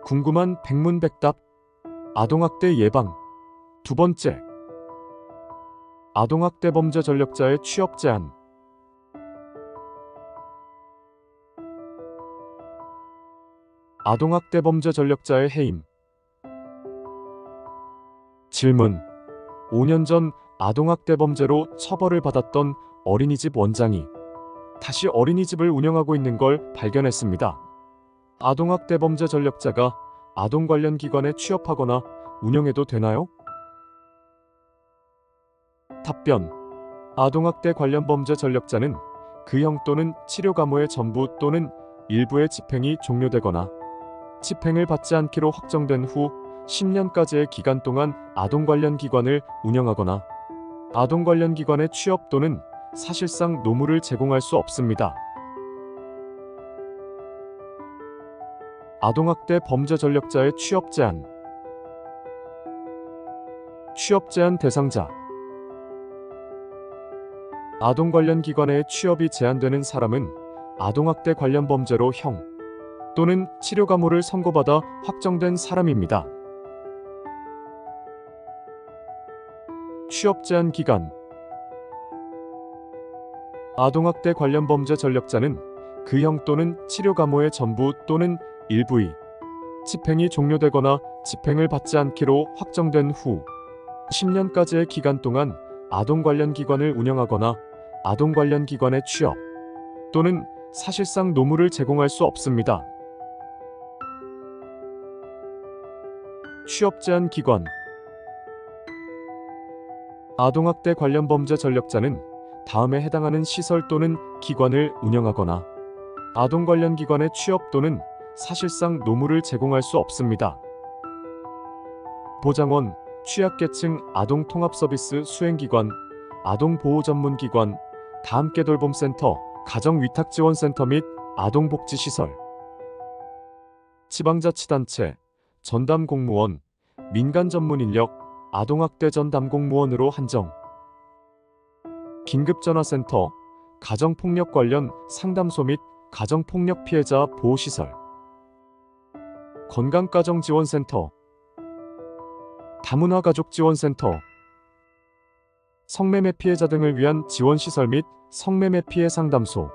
궁금한 백문백답. 아동학대 예방. 두 번째. 아동학대 범죄 전력자의 취업 제한. 아동학대 범죄 전력자의 해임. 질문. 5년 전 아동학대 범죄로 처벌을 받았던 어린이집 원장이 다시 어린이집을 운영하고 있는 걸 발견했습니다. 아동학대 범죄 전력자가 아동 관련 기관에 취업하거나 운영해도 되나요? 답변. 아동학대 관련 범죄 전력자는 그 형 또는 치료 감호의 전부 또는 일부의 집행이 종료되거나 집행을 받지 않기로 확정된 후 10년까지의 기간 동안 아동 관련 기관을 운영하거나 아동 관련 기관의 취업 또는 사실상 노무를 제공할 수 없습니다. 아동학대 범죄 전력자의 취업 제한. 취업 제한 대상자. 아동 관련 기관에 취업이 제한되는 사람은 아동학대 관련 범죄로 형 또는 치료 감호를 선고받아 확정된 사람입니다. 취업 제한 기간. 아동학대 관련 범죄 전력자는 그 형 또는 치료 감호의 전부 또는 일부의 집행이 종료되거나 집행을 받지 않기로 확정된 후 10년까지의 기간 동안 아동 관련 기관을 운영하거나 아동 관련 기관에 취업 또는 사실상 노무를 제공할 수 없습니다. 취업 제한 기관. 아동학대 관련 범죄 전력자는 다음에 해당하는 시설 또는 기관을 운영하거나 아동 관련 기관에 취업 또는 사실상 노무를 제공할 수 없습니다. 보장원, 취약계층 아동통합서비스 수행기관, 아동보호전문기관, 다함께돌봄센터, 가정위탁지원센터 및 아동복지시설, 지방자치단체, 전담공무원, 민간전문인력, 아동학대 전담공무원으로 한정, 긴급전화센터, 가정폭력 관련 상담소 및 가정폭력 피해자 보호시설, 건강가정지원센터, 다문화 가족지원센터, 성매매 피해자 등을 위한 지원시설 및 성매매 피해 상담소,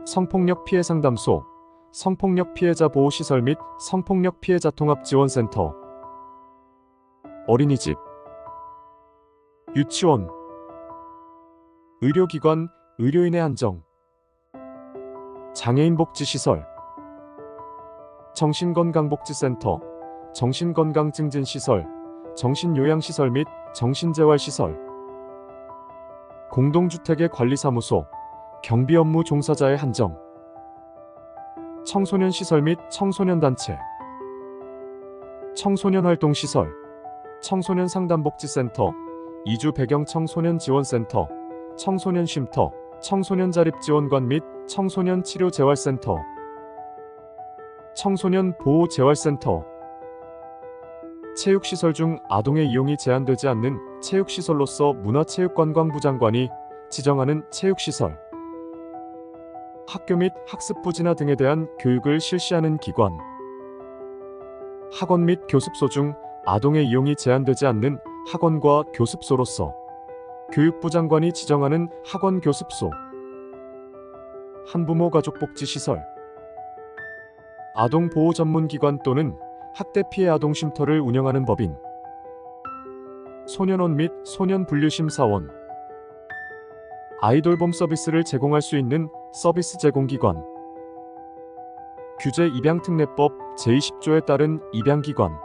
성폭력 피해 상담소, 성폭력 피해자 보호시설 및 성폭력 피해자 통합지원센터, 어린이집, 유치원, 의료기관, 의료인의 한정, 장애인복지시설, 정신건강복지센터, 정신건강증진시설, 정신요양시설 및 정신재활시설, 공동주택의 관리사무소, 경비업무 종사자의 한정, 청소년시설 쉼 청소년단체, 청소년활동시설, 청소년상담복지센터, 이주배경 청소년지원센터, 청소년쉼터, 청소년자립지원관 및 청소년치료재활센터, 청소년보호재활센터, 체육시설 중 아동의 이용이 제한되지 않는 체육시설로서 문화체육관광부 장관이 지정하는 체육시설, 학교 및 학습부 진화 등에 대한 교육을 실시하는 기관, 학원 및 교습소 중 아동의 이용이 제한되지 않는 학원과 교습소로서 교육부 장관이 지정하는 학원 교습소, 한부모 가족복지시설, 아동보호전문기관 또는 학대 피해 아동 쉼터를 운영하는 법인, 소년원 및 소년분류심사원, 아이돌봄 서비스를 제공할 수 있는 서비스 제공기관, 규제 입양특례법 제20조에 따른 입양기관,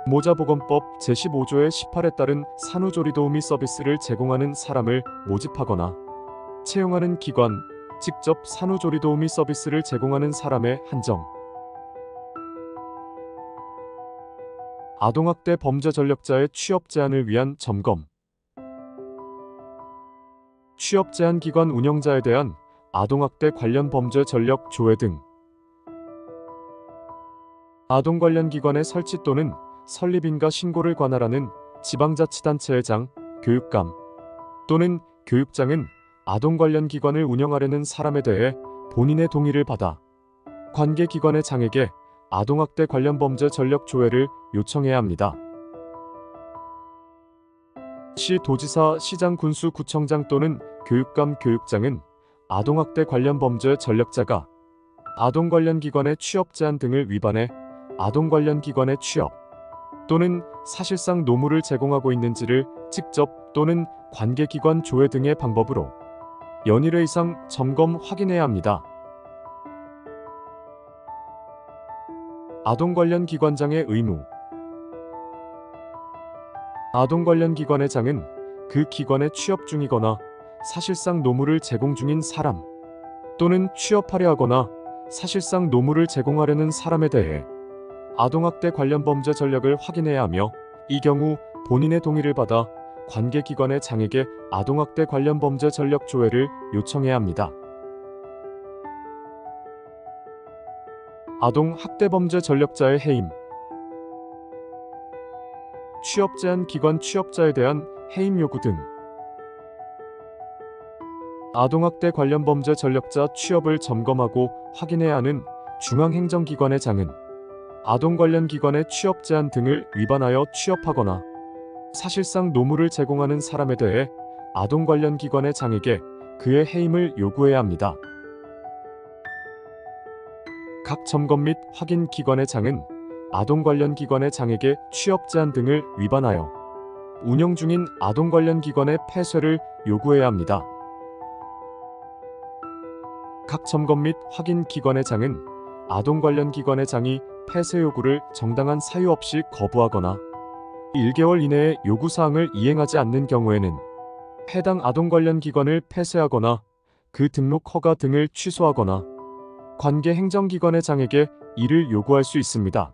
모자보건법 제15조의 18에 따른 산후조리도우미 서비스를 제공하는 사람을 모집하거나 채용하는 기관, 직접 산후조리도우미 서비스를 제공하는 사람의 한정. 아동학대 범죄 전력자의 취업 제한을 위한 점검. 취업 제한 기관 운영자에 대한 아동학대 관련 범죄 전력 조회 등 아동 관련 기관의 설치 또는 설립인가 신고를 관할하는 지방자치단체의 장, 교육감 또는 교육장은 아동 관련 기관을 운영하려는 사람에 대해 본인의 동의를 받아 관계기관의 장에게 아동학대 관련 범죄 전력 조회를 요청해야 합니다. 시 도지사, 시장, 군수, 구청장 또는 교육감, 교육장은 아동학대 관련 범죄 전력자가 아동 관련 기관의 취업 제한 등을 위반해 아동 관련 기관의 취업 또는 사실상 노무를 제공하고 있는지를 직접 또는 관계기관 조회 등의 방법으로 연일회 이상 점검 확인해야 합니다. 아동 관련 기관장의 의무. 아동 관련 기관의 장은 그 기관에 취업 중이거나 사실상 노무를 제공 중인 사람 또는 취업하려 하거나 사실상 노무를 제공하려는 사람에 대해 아동학대 관련 범죄 전력을 확인해야 하며, 이 경우 본인의 동의를 받아 관계기관의 장에게 아동학대 관련 범죄 전력 조회를 요청해야 합니다. 아동학대 범죄 전력자의 해임. 취업 제한 기관 취업자에 대한 해임 요구 등 아동학대 관련 범죄 전력자 취업을 점검하고 확인해야 하는 중앙행정기관의 장은 아동 관련 기관의 취업 제한 등을 위반하여 취업하거나 사실상 노무를 제공하는 사람에 대해 아동 관련 기관의 장에게 그의 해임을 요구해야 합니다. 각 점검 및 확인 기관의 장은 아동 관련 기관의 장에게 취업 제한 등을 위반하여 운영 중인 아동 관련 기관의 폐쇄를 요구해야 합니다. 각 점검 및 확인 기관의 장은 아동 관련 기관의 장이 폐쇄 요구를 정당한 사유 없이 거부하거나 1개월 이내에 요구사항을 이행하지 않는 경우에는 해당 아동 관련 기관을 폐쇄하거나 그 등록 허가 등을 취소하거나 관계 행정기관의 장에게 이를 요구할 수 있습니다.